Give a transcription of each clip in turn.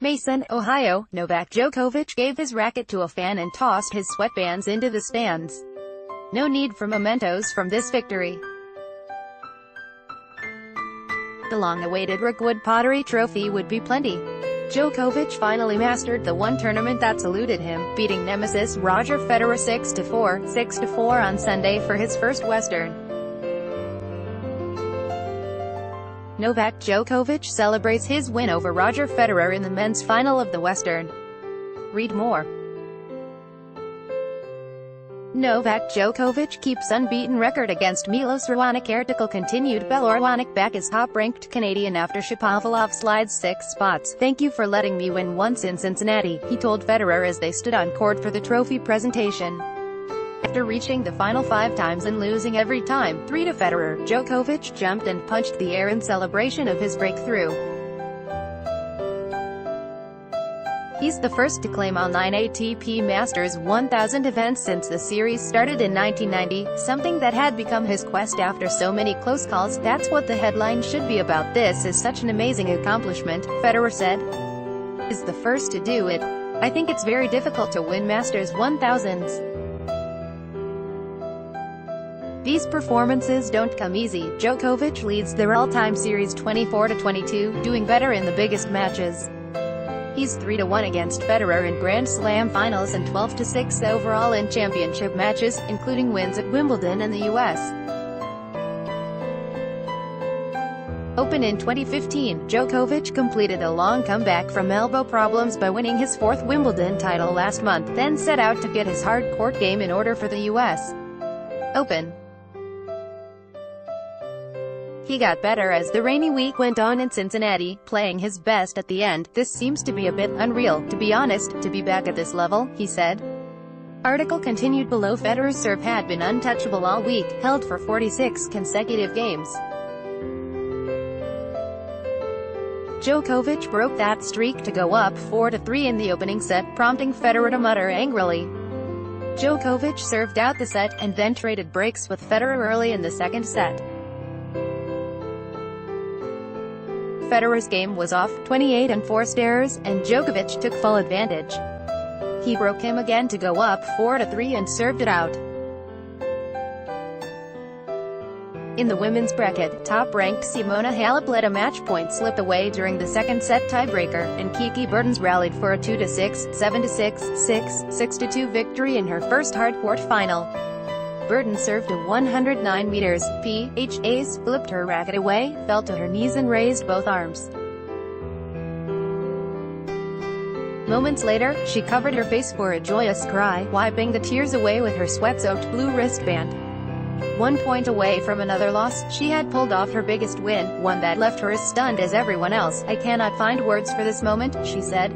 Mason, Ohio, Novak Djokovic gave his racket to a fan and tossed his sweatbands into the stands. No need for mementos from this victory. The long-awaited Rookwood Pottery Trophy would be plenty. Djokovic finally mastered the one tournament that's eluded him, beating nemesis Roger Federer 6-4, 6-4 on Sunday for his first Western. Novak Djokovic celebrates his win over Roger Federer in the men's final of the Western. Read more. Novak Djokovic keeps unbeaten record against Milos Raonic. Article continued. Raonic back is top-ranked Canadian after Shapovalov slides 6 spots. "Thank you for letting me win once in Cincinnati," he told Federer as they stood on court for the trophy presentation. After reaching the final 5 times and losing every time, 3 to Federer, Djokovic jumped and punched the air in celebration of his breakthrough. He's the first to claim all 9 ATP Masters 1000 events since the series started in 1990, something that had become his quest after so many close calls. "That's what the headline should be about. This is such an amazing accomplishment," Federer said. "He's the first to do it. I think it's very difficult to win Masters 1000s. These performances don't come easy." Djokovic leads their all-time series 24-22, doing better in the biggest matches. He's 3-1 against Federer in Grand Slam finals and 12-6 overall in championship matches, including wins at Wimbledon and the U.S. Open in 2015, Djokovic completed a long comeback from elbow problems by winning his 4th Wimbledon title last month, then set out to get his hard court game in order for the U.S. Open. He got better as the rainy week went on in Cincinnati, playing his best at the end. "This seems to be a bit unreal, to be honest, to be back at this level," he said. Article continued below. Federer's serve had been untouchable all week, held for 46 consecutive games. Djokovic broke that streak to go up 4-3 in the opening set, prompting Federer to mutter angrily. Djokovic served out the set, and then traded breaks with Federer early in the second set. Federer's game was off, 28 and forced errors, and Djokovic took full advantage. He broke him again to go up 4-3 and served it out. In the women's bracket, top-ranked Simona Halep let a match-point slip away during the second set tiebreaker, and Kiki Bertens rallied for a 2-6, 7-6, 6, 6-2 victory in her first hard-court final. Bertens served a 109 meters (PH) ace, flipped her racket away, fell to her knees and raised both arms. Moments later, she covered her face for a joyous cry, wiping the tears away with her sweat-soaked blue wristband. 1 point away from another loss, she had pulled off her biggest win, one that left her as stunned as everyone else. "I cannot find words for this moment," she said.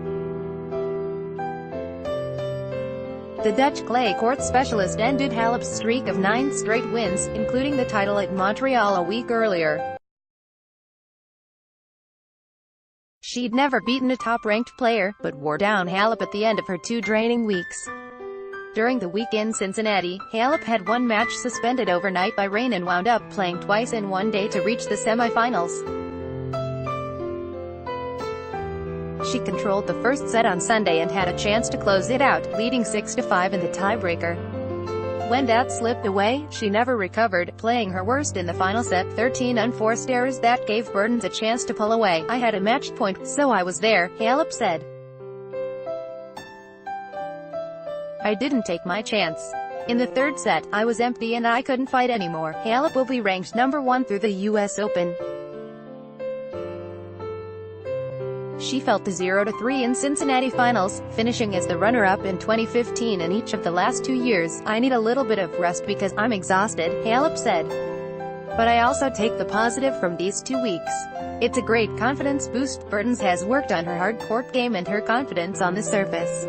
The Dutch clay court specialist ended Halep's streak of 9 straight wins, including the title at Montreal a week earlier. She'd never beaten a top-ranked player, but wore down Halep at the end of her 2 draining weeks. During the week in Cincinnati, Halep had 1 match suspended overnight by rain and wound up playing twice in one day to reach the semifinals. She controlled the first set on Sunday and had a chance to close it out, leading 6-5 in the tiebreaker. When that slipped away, she never recovered, playing her worst in the final set, 13 unforced errors that gave Bertens a chance to pull away. "I had a match point, so I was there," Halep said. "I didn't take my chance. In the third set, I was empty and I couldn't fight anymore." Halep will be ranked number 1 through the U.S. Open. She fell to 0-3 in Cincinnati finals, finishing as the runner-up in 2015 and each of the last 2 years. "I need a little bit of rest because I'm exhausted," Halep said. "But I also take the positive from these 2 weeks. It's a great confidence boost." Bertens has worked on her hard court game and her confidence on the surface.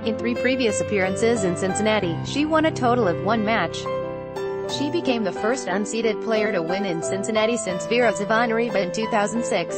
In 3 previous appearances in Cincinnati, she won a total of 1 match. She became the first unseeded player to win in Cincinnati since Vera Zvonareva in 2006.